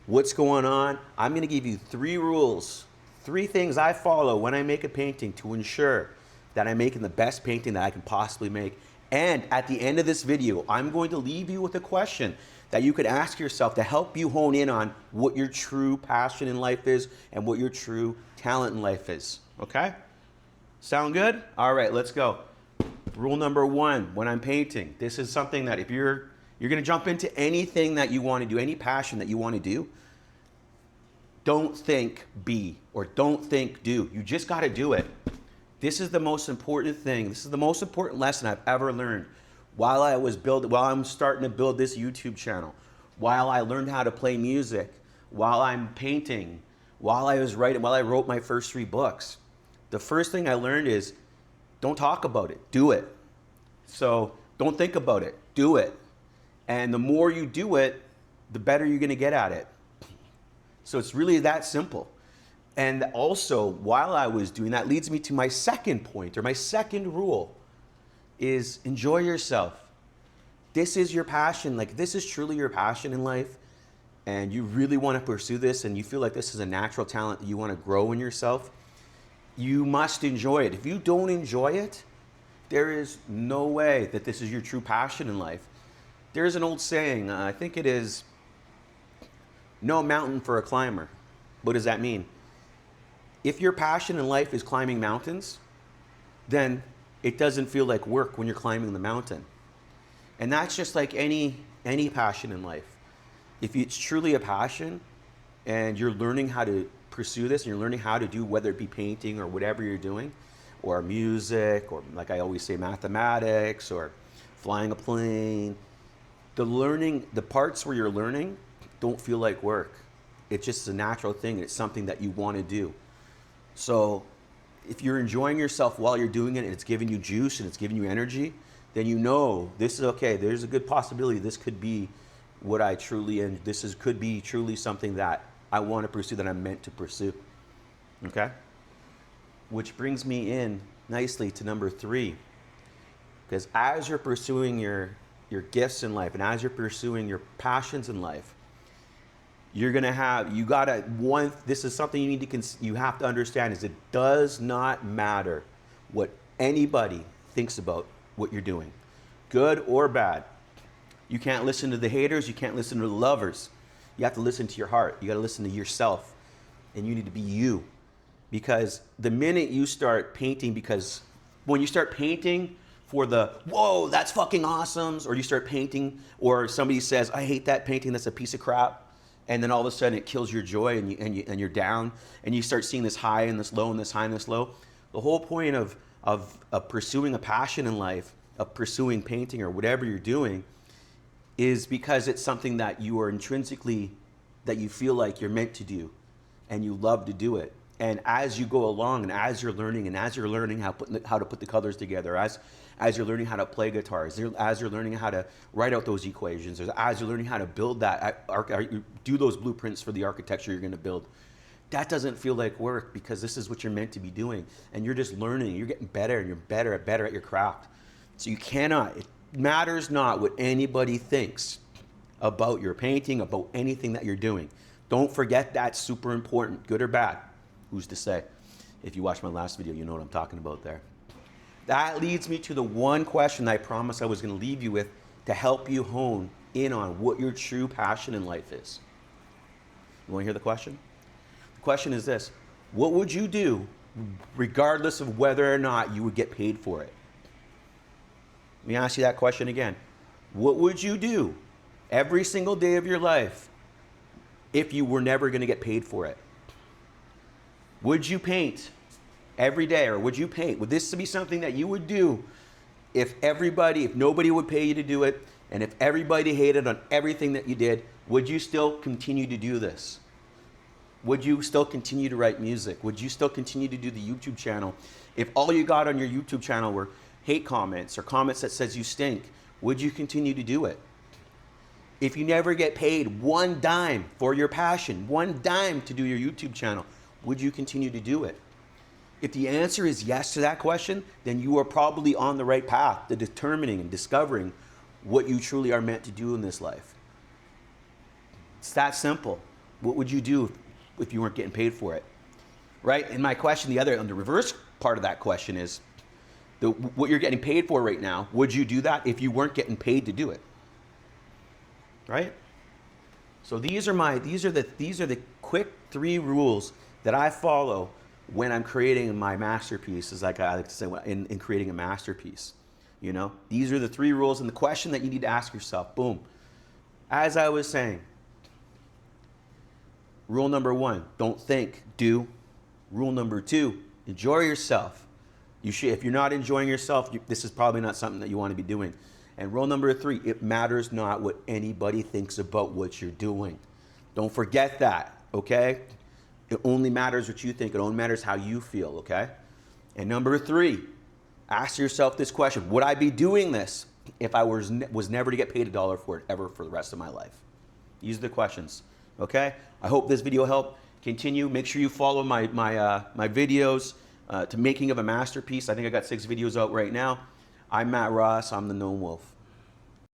what's going on. I'm going to give you 3 rules, 3 things I follow when I make a painting to ensure that I'm making the best painting that I can possibly make. And at the end of this video, I'm going to leave you with a question that you could ask yourself to help you hone in on what your true passion in life is and what your true talent in life is. Okay? Sound good? All right, let's go. Rule number 1, when I'm painting, this is something that if you're going to jump into anything that you want to do, any passion that you want to do, don't think be or don't think do. You just got to do it. This is the most important thing. This is the most important lesson I've ever learned while I'm starting to build this YouTube channel, while I learned how to play music, while I'm painting, while I wrote my first 3 books. The first thing I learned is don't talk about it, do it. So don't think about it, do it. And the more you do it, the better you're going to get at it. So it's really that simple. And also, while I was doing that, leads me to my second point, or my second rule, is enjoy yourself. This is your passion. Like, this is truly your passion in life, and you really want to pursue this, and you feel like this is a natural talent that you want to grow in yourself, you must enjoy it. If you don't enjoy it, there is no way that this is your true passion in life. There's an old saying, I think it is, no mountain for a climber. What does that mean? If your passion in life is climbing mountains, then it doesn't feel like work when you're climbing the mountain. And that's just like any passion in life. If it's truly a passion and you're learning how to pursue this and you're learning how to do, whether it be painting or whatever you're doing, or music, or like I always say, mathematics, or flying a plane, the parts where you're learning don't feel like work. It's just a natural thing. It's something that you want to do. So if you're enjoying yourself while you're doing it and it's giving you juice and it's giving you energy, then you know this is okay. There's a good possibility this could be what I truly, and could be truly something that I want to pursue, that I'm meant to pursue. Okay? Which brings me in nicely to number 3. Because as you're pursuing your gifts in life and as you're pursuing your passions in life, this is something you have to understand, is it does not matter what anybody thinks about what you're doing, good or bad. You can't listen to the haters, you can't listen to the lovers. You have to listen to your heart. You got to listen to yourself, and you need to be you. Because the minute you start painting, because when you start painting for the, whoa, that's fucking awesome, or you start painting, or somebody says, I hate that painting, that's a piece of crap, and then all of a sudden it kills your joy, and you're down, and you start seeing this high and this low and this high and this low. The whole point of pursuing a passion in life, of pursuing painting or whatever you're doing, is because it's something that you are intrinsically, that you feel like you're meant to do, and you love to do it. And as you go along, and as you're learning how to put the colors together, as you're learning how to play guitars, as you're learning how to write out those equations, as you're learning how to build do those blueprints for the architecture you're going to build, that doesn't feel like work, because this is what you're meant to be doing. And you're just learning, you're getting better, and you're better at your craft. So it matters not what anybody thinks about your painting, about anything that you're doing. Don't forget, that's super important, good or bad. Who's to say? If you watched my last video, you know what I'm talking about there. That leads me to the one question I promised I was going to leave you with to help you hone in on what your true passion in life is. You want to hear the question? The question is this: what would you do regardless of whether or not you would get paid for it? Let me ask you that question again. What would you do every single day of your life if you were never going to get paid for it? Would you paint every day, or would you paint? Would this be something that you would do if nobody would pay you to do it, and if everybody hated on everything that you did? Would you still continue to do this? Would you still continue to write music? Would you still continue to do the YouTube channel? If all you got on your YouTube channel were hate comments or comments that says you stink, would you continue to do it? If you never get paid one dime for your passion, one dime to do your YouTube channel, would you continue to do it? If the answer is yes to that question, then you are probably on the right path to determining and discovering what you truly are meant to do in this life. It's that simple. What would you do if you weren't getting paid for it? Right? And my question, on the reverse part of that question is, what you're getting paid for right now, would you do that if you weren't getting paid to do it? Right? So these are the quick 3 rules that I follow when I'm creating my masterpiece, as like I like to say, in creating a masterpiece. You know, these are the 3 rules, and the question that you need to ask yourself. Boom. As I was saying, rule number 1, don't think, do. Rule number 2, enjoy yourself. If you're not enjoying yourself, this is probably not something that you want to be doing. And rule number 3, it matters not what anybody thinks about what you're doing. Don't forget that, okay? It only matters what you think. It only matters how you feel, okay? And number 3, ask yourself this question: would I be doing this if I was never to get paid $1 for it ever for the rest of my life? These are the questions, okay? I hope this video helped. Continue. Make sure you follow my videos to Making of a Masterpiece. I think I got 6 videos out right now. I'm Matt Ross. I'm the Gnome Wolf.